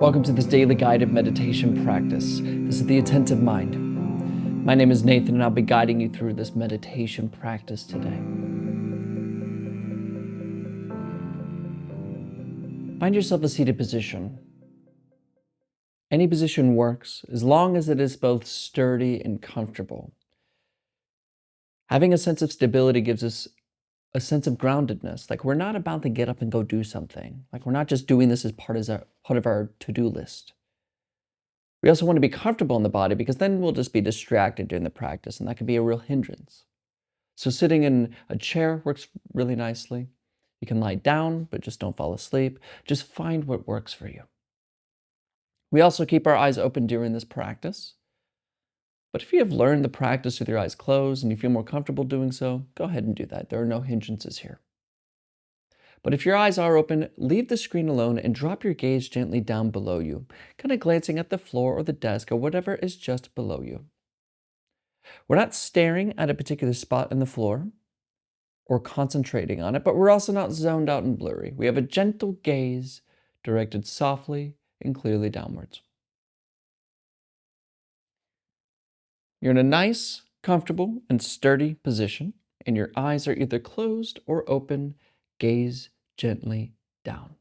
Welcome to this daily guided meditation practice. This is the Attentive Mind. My name is Nathan, and I'll be guiding you through this meditation practice today. Find yourself a seated position. Any position works as long as it is both sturdy and comfortable. Having a sense of stability gives us a sense of groundedness, like we're not about to get up and go do something, like we're not just doing this as part of our to-do list. We also want to be comfortable in the body because then we'll just be distracted during the practice, and that can be a real hindrance. So sitting in a chair works really nicely. You can lie down, but just don't fall asleep. Just find what works for you. We also keep our eyes open during this practice. But if you have learned the practice with your eyes closed and you feel more comfortable doing so, go ahead and do that. There are no hindrances here. But if your eyes are open, leave the screen alone and drop your gaze gently down below you, kind of glancing at the floor or the desk or whatever is just below you. We're not staring at a particular spot in the floor or concentrating on it, but we're also not zoned out and blurry. We have a gentle gaze directed softly and clearly downwards. You're in a nice, comfortable, and sturdy position, and your eyes are either closed or open. Gaze gently down.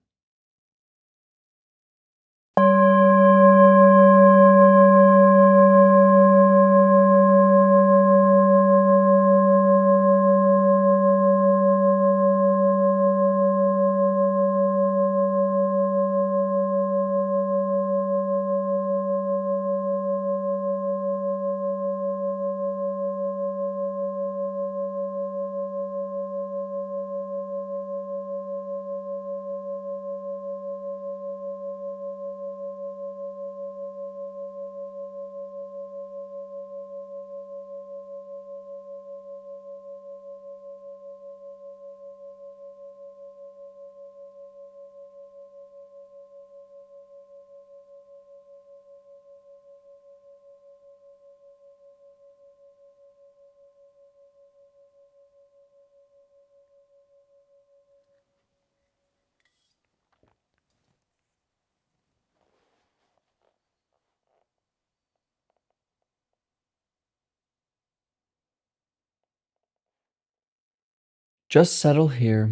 Just settle here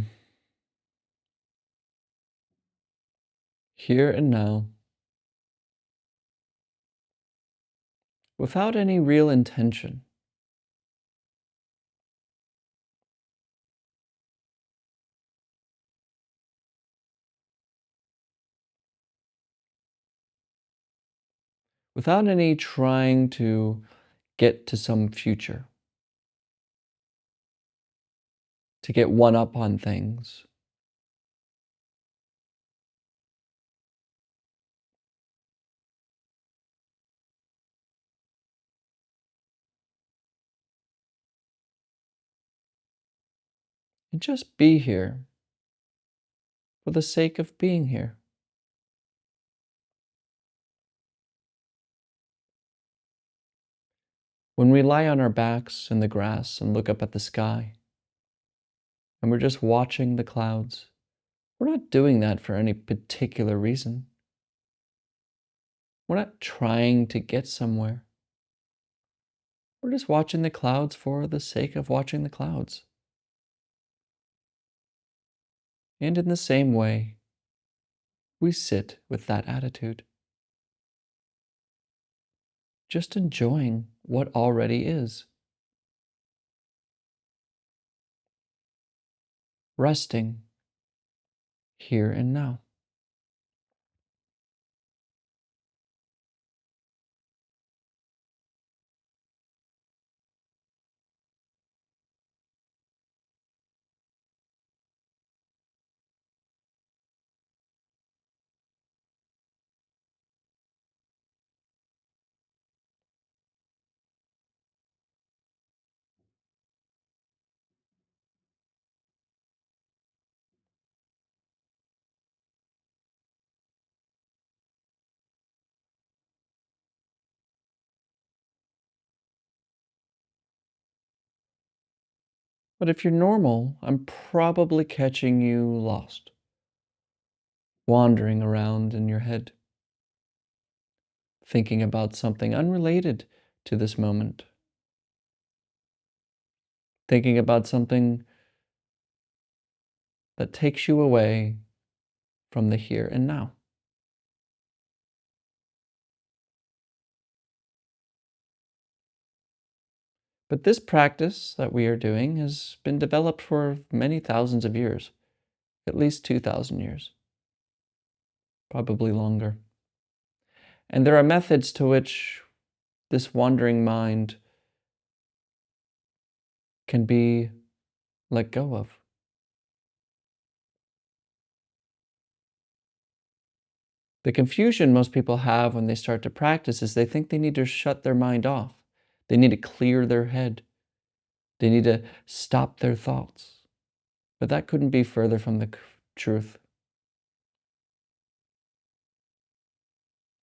and now, without any real intention. Without any trying to get to some future, to get one up on things. And just be here for the sake of being here. When we lie on our backs in the grass and look up at the sky, and we're just watching the clouds, we're not doing that for any particular reason. We're not trying to get somewhere. We're just watching the clouds for the sake of watching the clouds. And in the same way, we sit with that attitude, just enjoying what already is, resting here and now. But if you're normal, I'm probably catching you lost, wandering around in your head. thinking about something unrelated to this moment, thinking about something that takes you away from the here and now. But this practice that we are doing has been developed for many thousands of years, at least 2,000 years, probably longer. And there are methods to which this wandering mind can be let go of. The confusion most people have when they start to practice is they think they need to shut their mind off. They need to clear their head. They need to stop their thoughts. But that couldn't be further from the truth.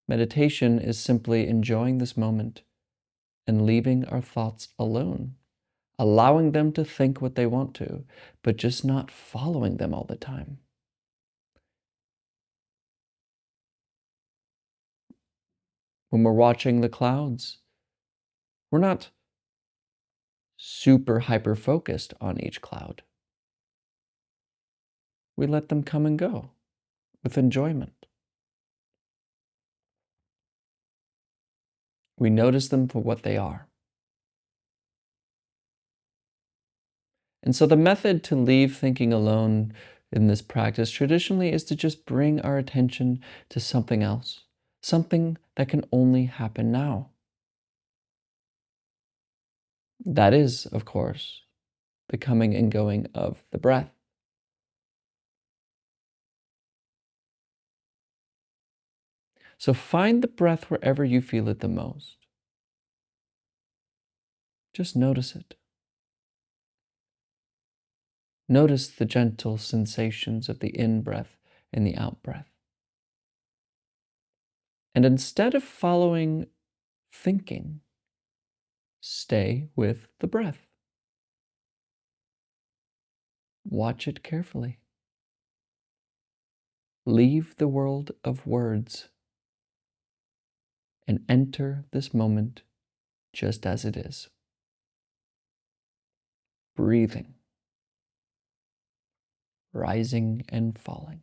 Meditation is simply enjoying this moment and leaving our thoughts alone, allowing them to think what they want to, but just not following them all the time. When we're watching the clouds, we're not super hyper focused on each cloud. We let them come and go with enjoyment. We notice them for what they are. And so the method to leave thinking alone in this practice traditionally is to just bring our attention to something else, something that can only happen now. That is, of course, the coming and going of the breath. So find the breath wherever you feel it the most. Just notice it. Notice the gentle sensations of the in-breath and the out-breath. And instead of following thinking, stay with the breath. Watch it carefully. Leave the world of words and enter this moment just as it is. Breathing, rising and falling.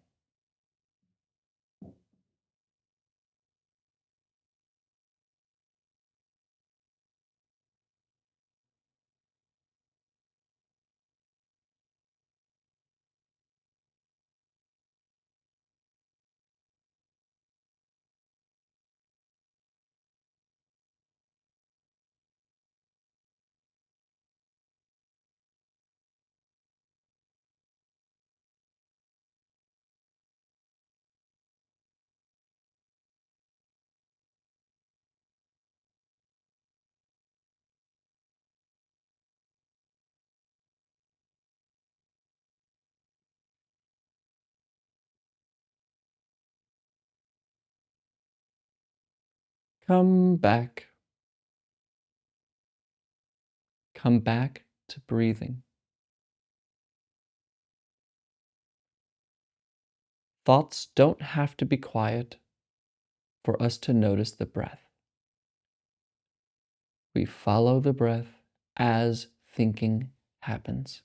Come back. Come back to breathing. Thoughts don't have to be quiet for us to notice the breath. We follow the breath as thinking happens.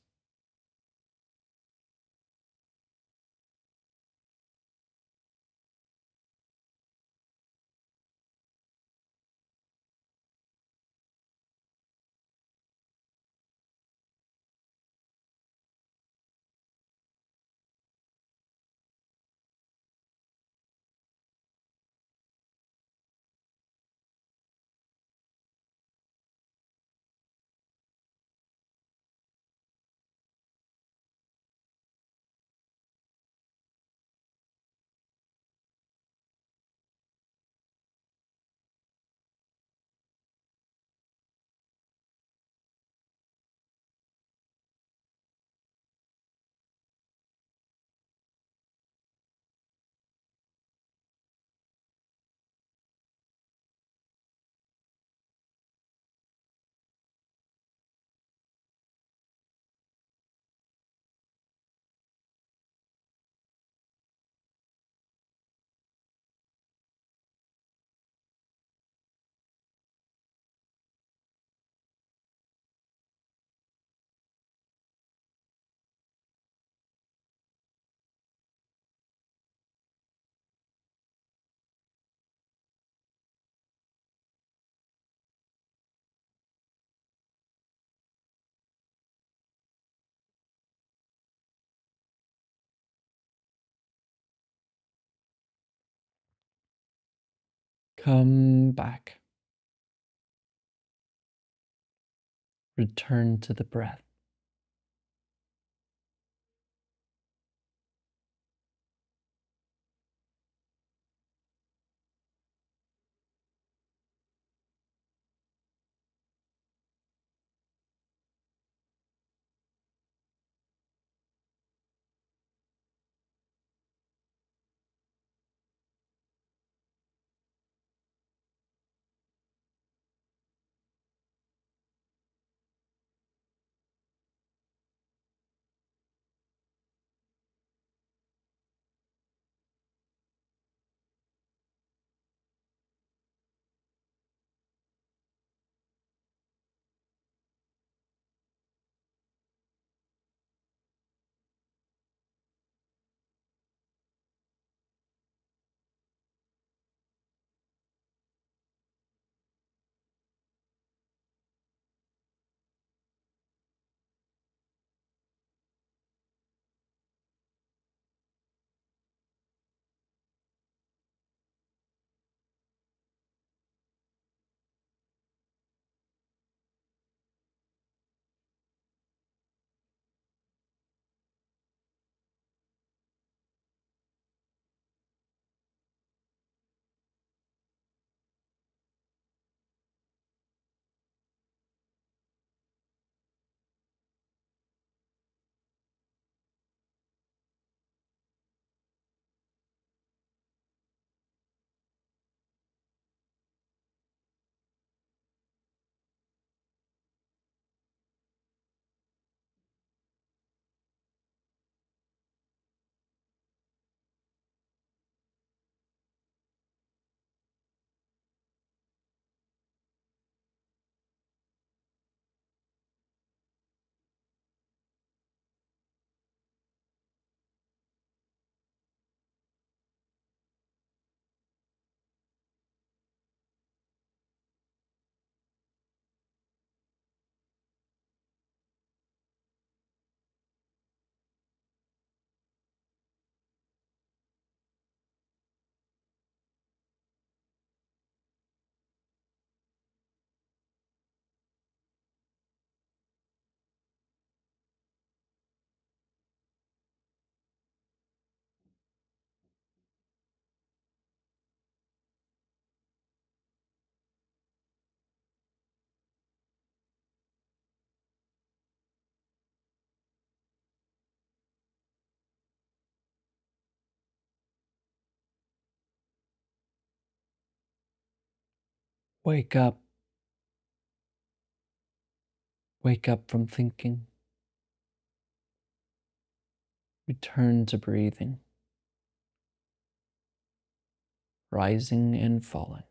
Come back. Return to the breath. Wake up. Wake up from thinking. Return to breathing, rising and falling.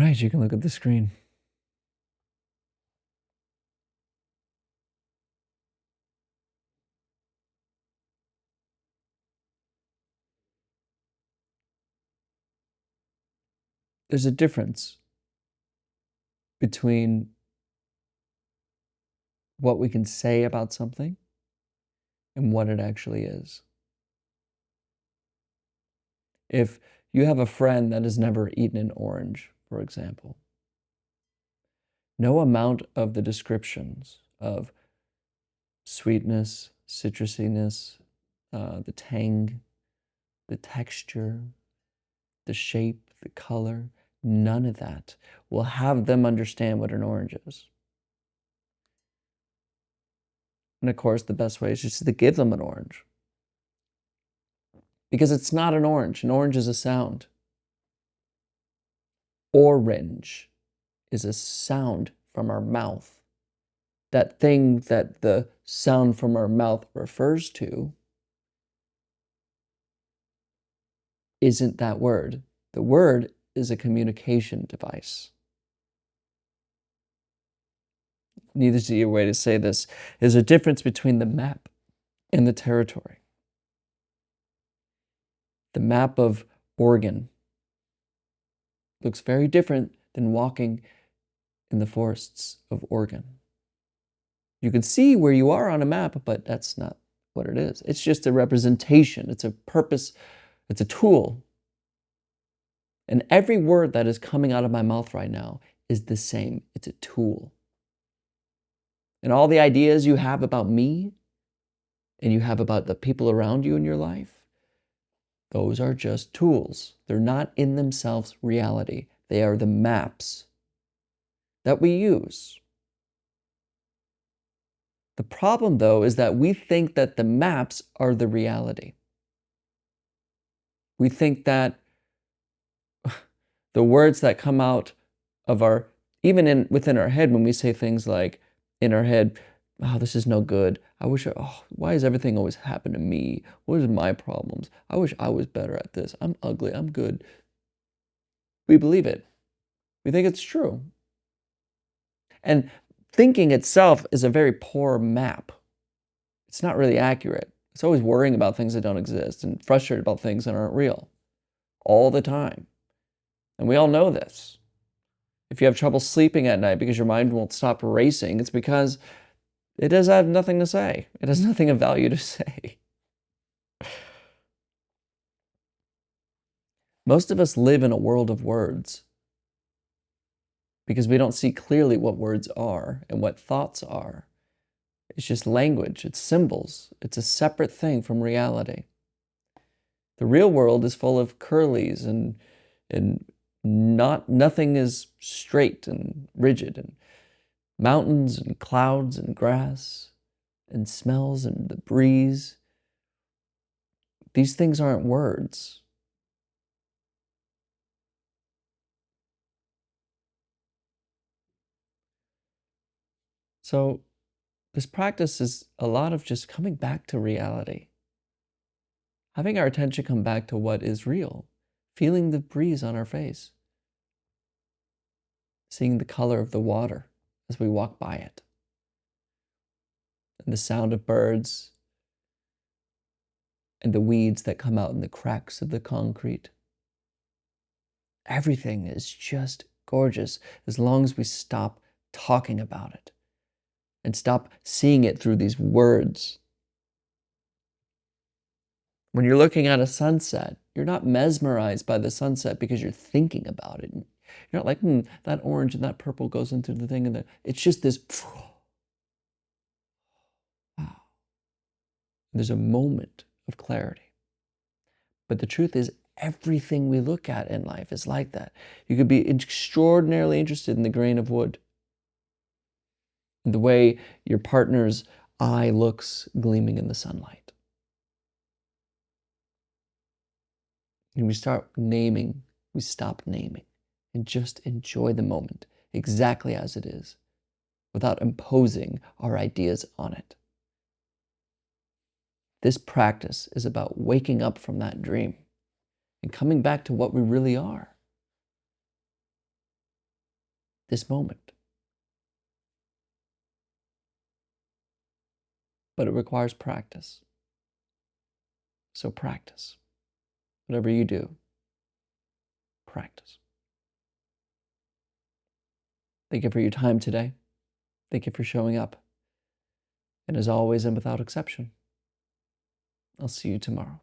right, you can look at the screen. There's a difference between what we can say about something and what it actually is. If you have a friend that has never eaten an orange, for example, no amount of the descriptions of sweetness, citrusiness, the tang, the texture, the shape, the color, none of that will have them understand what an orange is. And of course, the best way is just to give them an orange. Because it's not an orange. An orange is a sound. Orange is a sound from our mouth. That thing that the sound from our mouth refers to isn't that word. The word is a communication device. Needless a way to say this, is a difference between the map and the territory. The map of Oregon looks very different than walking in the forests of Oregon. You can see where you are on a map, but that's not what it is. It's just a representation. It's a purpose. It's a tool. And every word that is coming out of my mouth right now is the same. It's a tool. And all the ideas you have about me and you have about the people around you in your life, those are just tools. They're not in themselves reality. They are the maps that we use. The problem, though, is that we think that the maps are the reality. We think that the words that come out of our, even within our head, when we say things like in our head, oh, this is no good. Why does everything always happen to me? What are my problems? I wish I was better at this. I'm ugly. I'm good. We believe it. We think it's true. And thinking itself is a very poor map. It's not really accurate. It's always worrying about things that don't exist and frustrated about things that aren't real all the time. And we all know this. If you have trouble sleeping at night because your mind won't stop racing, it's because it does have nothing to say. It has nothing of value to say. Most of us live in a world of words because we don't see clearly what words are and what thoughts are. It's just language, it's symbols, it's a separate thing from reality. The real world is full of curlies and nothing is straight and rigid, and mountains and clouds and grass and smells and the breeze. These things aren't words. So this practice is a lot of just coming back to reality. Having our attention come back to what is real, feeling the breeze on our face, seeing the color of the water as we walk by it, and the sound of birds, and the weeds that come out in the cracks of the concrete. Everything is just gorgeous as long as we stop talking about it and stop seeing it through these words. When you're looking at a sunset, you're not mesmerized by the sunset because you're thinking about it. You're not like, that orange and that purple goes into the thing. It's just this, wow. There's a moment of clarity. But the truth is, everything we look at in life is like that. You could be extraordinarily interested in the grain of wood, the way your partner's eye looks gleaming in the sunlight. And we stop naming, and just enjoy the moment exactly as it is, without imposing our ideas on it. This practice is about waking up from that dream and coming back to what we really are. this moment. But it requires practice. So practice. Whatever you do, practice. Thank you for your time today. Thank you for showing up. And as always, and without exception, I'll see you tomorrow.